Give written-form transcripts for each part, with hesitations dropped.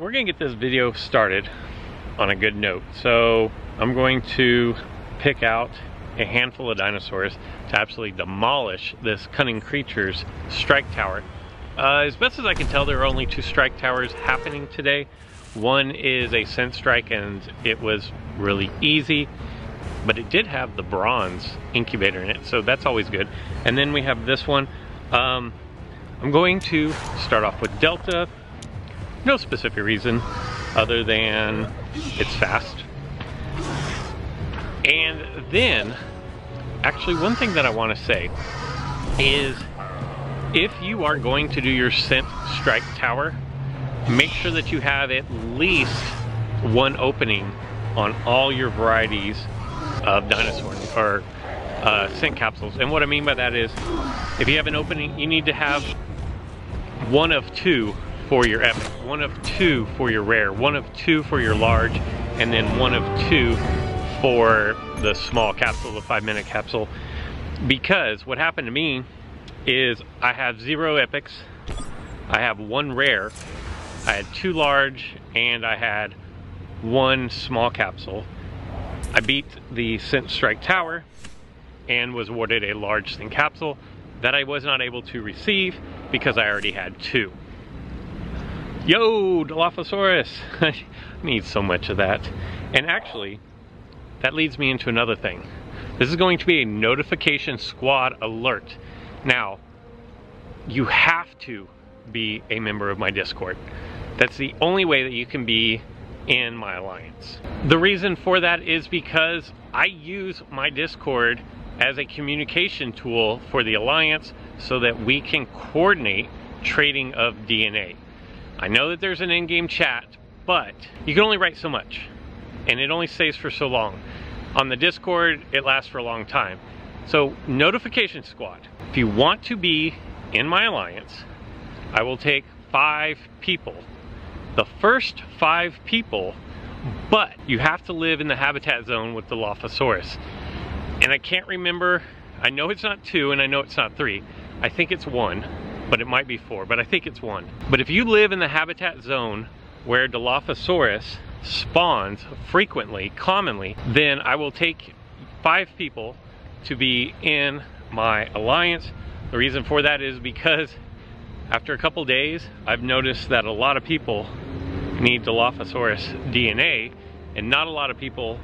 we're gonna get this video started on a good note. So I'm going to pick out a handful of dinosaurs to absolutely demolish this cunning creature's strike tower. As best as I can tell, there are only 2 strike towers happening today. One is a scent strike and it was really easy, but it did have the bronze incubator in it, so that's always good. And then we have this one. I'm going to start off with Delta. No specific reason other than it's fast. And then, actually one thing that I want to say is if you are going to do your scent strike tower, make sure that you have at least 1 opening on all your varieties of dinosaur or scent capsules. And what I mean by that is, if you have an opening, you need to have 1 of 2 for your epic, 1 of 2 for your rare, 1 of 2 for your large, and then 1 of 2 for the small capsule, the 5-minute capsule. Because what happened to me is I have 0 epics, I have 1 rare, I had 2 large, and I had 1 small capsule. I beat the scent strike tower and was awarded a large scent capsule that I was not able to receive because I already had 2. Yo, Dilophosaurus! I need so much of that. And actually, that leads me into another thing. This is going to be a notification squad alert. Now, you have to be a member of my Discord. That's the only way that you can be in my alliance. The reason for that is because I use my Discord as a communication tool for the alliance so that we can coordinate trading of DNA. I know that there's an in-game chat, but you can only write so much and it only stays for so long. On the Discord, it lasts for a long time. So notification squad, if you want to be in my alliance, I will take 5 people. The first 5 people, but you have to live in the habitat zone with the Dilophosaurus. And I can't remember, I know it's not 2 and I know it's not 3. I think it's 1, but it might be 4, but I think it's 1. But if you live in the habitat zone where Dilophosaurus spawns frequently, commonly, then I will take 5 people to be in my alliance. The reason for that is because after a couple days, I've noticed that a lot of people need Dilophosaurus DNA, and not a lot of people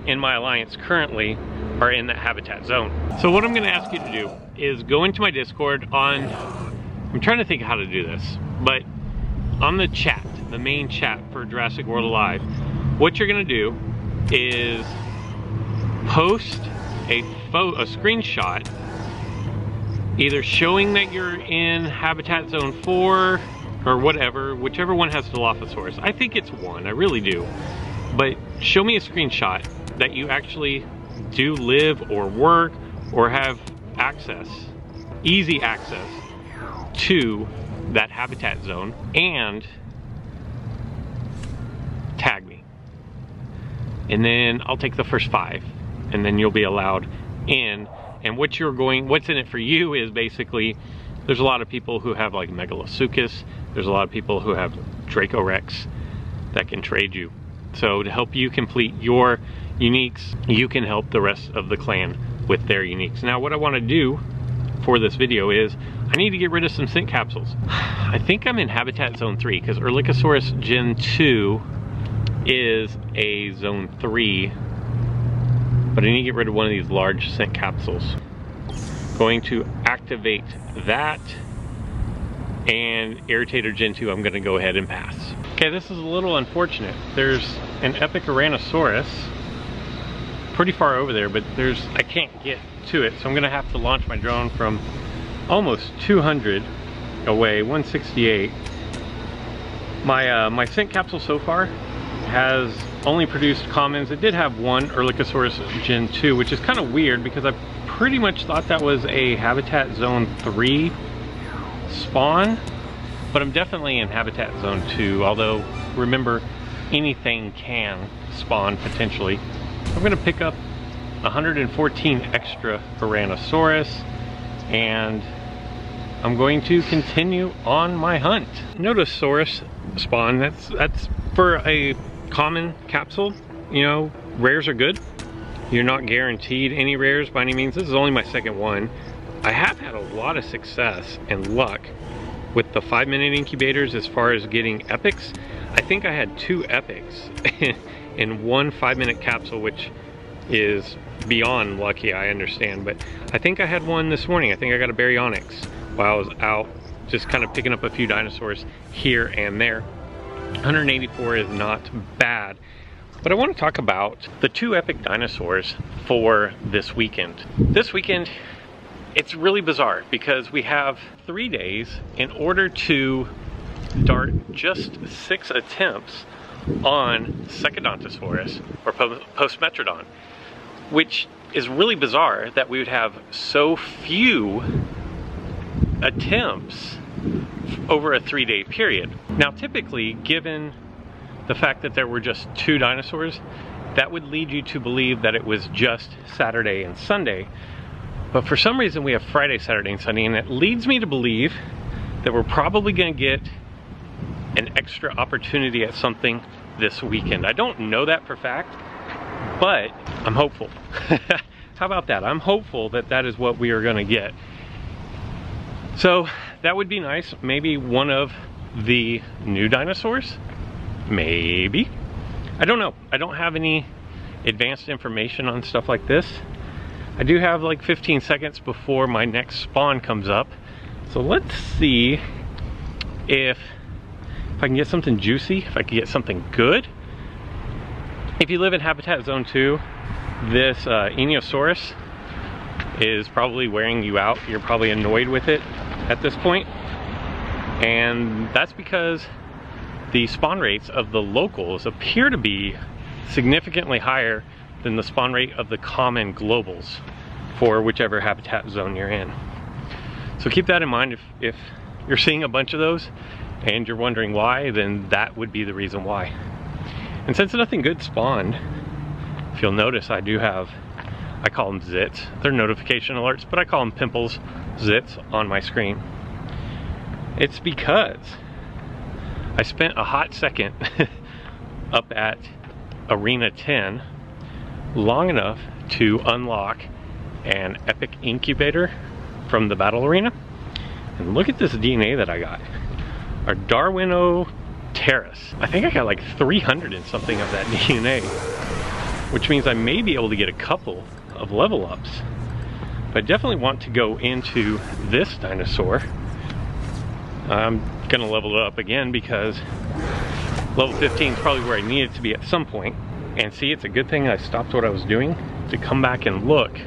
in my alliance currently are in that habitat zone. So what I'm gonna ask you to do is go into my Discord on, I'm trying to think how to do this, but on the chat, the main chat for Jurassic World Alive, what you're gonna do is post a screenshot either showing that you're in habitat zone 4 or whatever, whichever one has Dilophosaurus. I think it's 1, I really do. But show me a screenshot that you actually do live or work or have access, easy access to that habitat zone, and tag me. And then I'll take the first 5 and then you'll be allowed in. And what's in it for you is basically, there's a lot of people who have like Megalosuchus, there's a lot of people who have Dracorex that can trade you. So to help you complete your uniques, you can help the rest of the clan with their uniques. Now what I want to do for this video is, I need to get rid of some scent capsules. I think I'm in habitat zone 3 because Erlikosaurus Gen 2 is a zone 3, but I need to get rid of one of these large scent capsules. Going to activate that, and Irritator Gen 2 I'm gonna go ahead and pass. Okay, this is a little unfortunate. There's an epic Tyrannosaurus pretty far over there, but I can't get to it, so I'm gonna have to launch my drone from almost 200 away, 168. My scent capsule so far has only produced commons. It did have 1 Erlikosaurus Gen 2, which is kind of weird because I pretty much thought that was a habitat zone 3 spawn, but I'm definitely in habitat zone 2, although remember, anything can spawn potentially. I'm gonna pick up 114 extra Tyrannosaurus and I'm going to continue on my hunt. Notosaurus spawn, that's for a common capsule. You know, rares are good. You're not guaranteed any rares by any means. This is only my second one. I have had a lot of success and luck with the 5-minute incubators as far as getting epics. I think I had 2 epics in one 5-minute capsule, which is beyond lucky, I understand, but I think I had one this morning. I think I got a baryonyx while I was out just kind of picking up a few dinosaurs here and there. 184 is not bad. But I want to talk about the 2 epic dinosaurs for this weekend. This weekend, it's really bizarre because we have 3 days in order to dart just 6 attempts on Secodontosaurus or Postmetrodon, which is really bizarre that we would have so few attempts over a 3-day period. Now, typically, given the fact that there were just 2 dinosaurs, that would lead you to believe that it was just Saturday and Sunday. But for some reason we have Friday, Saturday, and Sunday, and it leads me to believe that we're probably gonna get an extra opportunity at something this weekend. I don't know that for fact, but I'm hopeful. How about that? I'm hopeful that that is what we are gonna get. So that would be nice. Maybe one of the new dinosaurs? Maybe. I don't know. I don't have any advanced information on stuff like this. I do have like 15 seconds before my next spawn comes up. So let's see if I can get something juicy, if I can get something good. If you live in Habitat Zone 2, this Enosaurus is probably wearing you out. You're probably annoyed with it at this point. And that's because the spawn rates of the locals appear to be significantly higher than the spawn rate of the common globals for whichever habitat zone you're in. So keep that in mind. If you're seeing a bunch of those and you're wondering why, then that would be the reason why. And since nothing good spawned, if you'll notice, I do have, I call them zits. They're notification alerts, but I call them pimples, zits on my screen. It's because I spent a hot second up at Arena 10 long enough to unlock an epic incubator from the battle arena. And look at this DNA that I got. Our Darwinoterus. I think I got like 300 and something of that DNA, which means I may be able to get a couple of level ups. But I definitely want to go into this dinosaur. I'm gonna level it up again because level 15 is probably where I need it to be at some point. And see, it's a good thing I stopped what I was doing to come back and look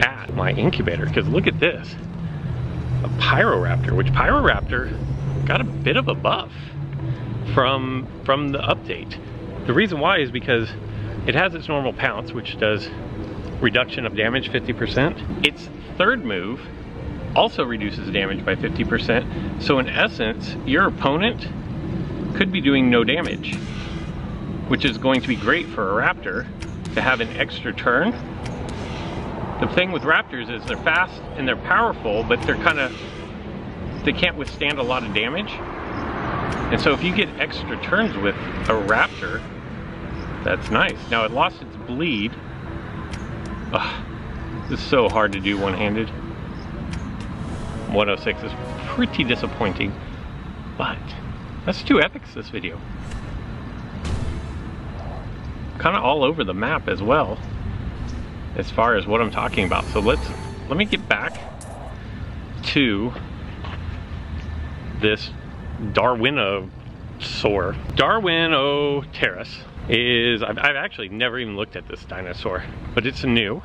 at my incubator, because look at this. A Pyroraptor, which Pyroraptor got a bit of a buff from the update. The reason why is because it has its normal pounce, which does reduction of damage 50%. Its third move also reduces damage by 50%. So in essence, your opponent could be doing no damage, which is going to be great for a raptor to have an extra turn. The thing with raptors is they're fast and they're powerful, but they can't withstand a lot of damage. And so if you get extra turns with a raptor, that's nice. Now it lost its bleed. Ugh, this is so hard to do one-handed. 106 is pretty disappointing, but that's 2 epics this video. Kind of all over the map as well, as far as what I'm talking about. So let me get back to this Darwinosaur. Darwinoterus is, I've actually never even looked at this dinosaur, but it's new.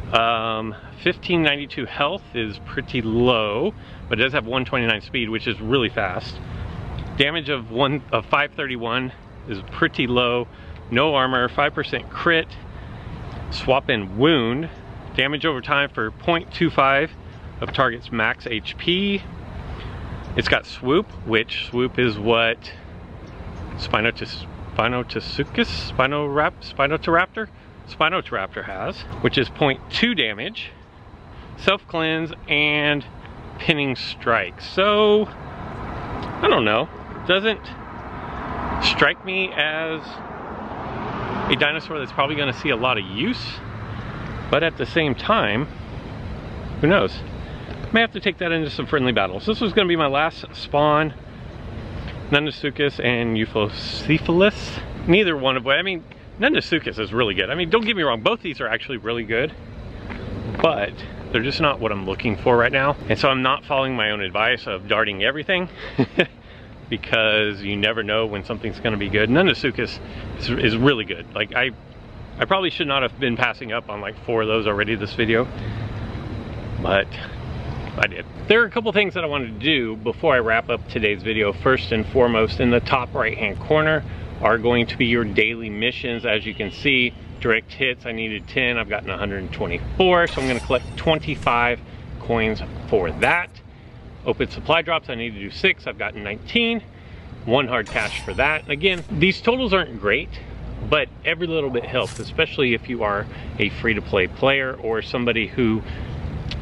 1592 health is pretty low, but it does have 129 speed, which is really fast. Damage of 531 is pretty low. No armor, 5% crit. Swap in wound. Damage over time for 0.25 of target's max HP. It's got swoop, which swoop is what Spinotoraptor has, which is 0.2 damage. Self-cleanse and pinning strike. So, I don't know. Doesn't strike me as a dinosaur that's probably going to see a lot of use, but at the same time, who knows? May have to take that into some friendly battles. This was going to be my last spawn. Nunasuchus and Euphocephalus. Neither one of them. I mean, Nunasuchus is really good. I mean, don't get me wrong, both these are actually really good, but they're just not what I'm looking for right now. And so I'm not following my own advice of darting everything because you never know when something's going to be good. Nunasuchus is really good. Like, I probably should not have been passing up on like 4 of those already this video, but I did. There are a couple things that I wanted to do before I wrap up today's video. First and foremost, in the top right hand corner are going to be your daily missions. As you can see, direct hits, I needed 10, I've gotten 124, so I'm going to collect 25 coins for that. Open supply drops, I need to do 6, I've gotten 19, 1 hard cash for that. And again, these totals aren't great, but every little bit helps, especially if you are a free-to-play player or somebody who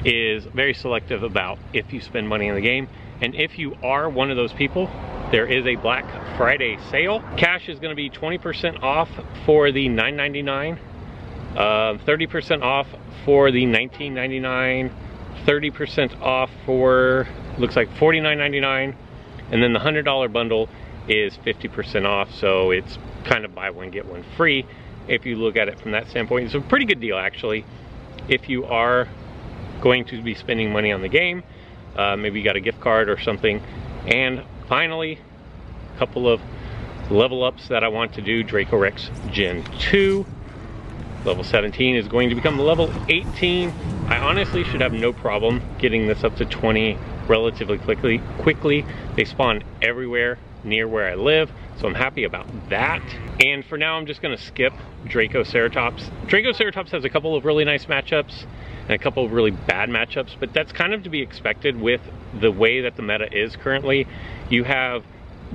is very selective about if you spend money in the game. And if you are one of those people, there is a Black Friday sale. Cash is going to be 20% off for the $9.99, 30% off for the $19.99, 30% off for, looks like $49.99, and then the $100 bundle is 50% off, so it's kind of buy one get one free if you look at it from that standpoint. It's a pretty good deal actually if you are going to be spending money on the game. Maybe you got a gift card or something. And finally, a couple of level ups that I want to do. Draco Rex Gen 2. Level 17 is going to become level 18. I honestly should have no problem getting this up to 20 relatively quickly. They spawn everywhere near where I live, so I'm happy about that. And for now, I'm just gonna skip Dracoceratops. Dracoceratops has a couple of really nice matchups and a couple of really bad matchups, but that's kind of to be expected with the way that the meta is currently. You have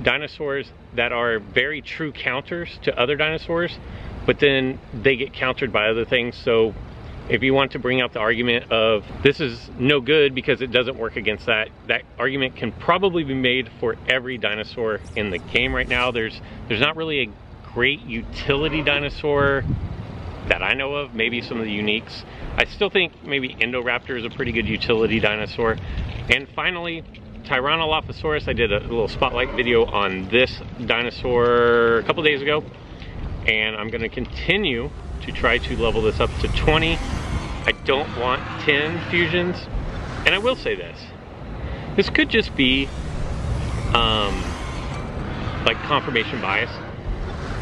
dinosaurs that are very true counters to other dinosaurs, but then they get countered by other things. So if you want to bring out the argument of this is no good because it doesn't work against that, that argument can probably be made for every dinosaur in the game right now. There's not really a great utility dinosaur that I know of, maybe some of the uniques. I still think maybe Indoraptor is a pretty good utility dinosaur. And finally, Tyrannolophosaurus. I did a little spotlight video on this dinosaur a couple days ago, and I'm going to continue to try to level this up to 20. I don't want 10 fusions, and I will say this could just be like confirmation bias,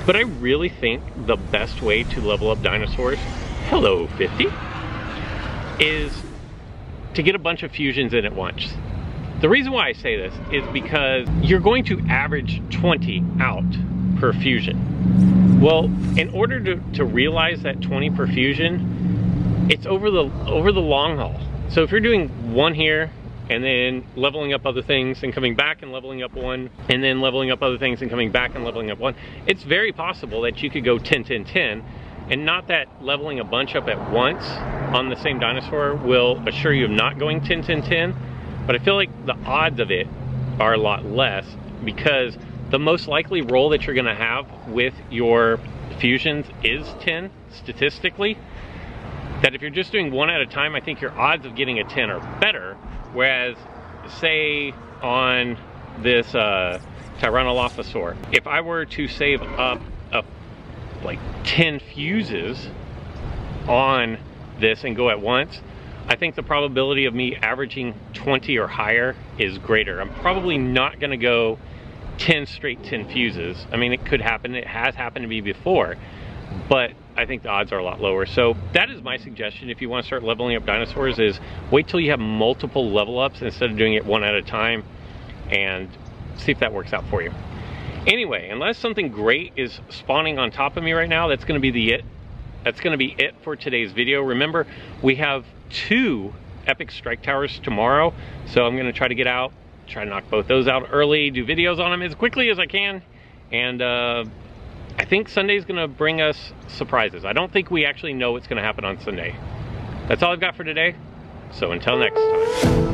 but I really think the best way to level up dinosaurs, hello 50, is to get a bunch of fusions in at once. The reason why I say this is because you're going to average 20 out per fusion. Well, in order to realize that 20 per fusion, it's over the long haul. So if you're doing 1 here and then leveling up other things and coming back and leveling up 1, and then leveling up other things and coming back and leveling up 1, it's very possible that you could go 10, 10, 10, and not that leveling a bunch up at once on the same dinosaur will assure you of not going 10, 10, 10, but I feel like the odds of it are a lot less, because the most likely roll that you're gonna have with your fusions is 10, statistically. That if you're just doing 1 at a time, I think your odds of getting a 10 are better. Whereas, say on this Tyrannolophosaur, if I were to save up like 10 fuses on this and go at once, I think the probability of me averaging 20 or higher is greater. I'm probably not gonna go 10 straight 10 fuses. I mean, it could happen, it has happened to me before, but I think the odds are a lot lower. So that is my suggestion if you want to start leveling up dinosaurs, is wait till you have multiple level ups instead of doing it 1 at a time, and see if that works out for you. Anyway, unless something great is spawning on top of me right now, that's going to be That's going to be it for today's video. Remember, we have 2 epic strike towers tomorrow, so I'm going to try to get out, try to knock both those out early, do videos on them as quickly as I can, and I think Sunday's gonna bring us surprises. I don't think we actually know what's gonna happen on Sunday. That's all I've got for today, so until next time.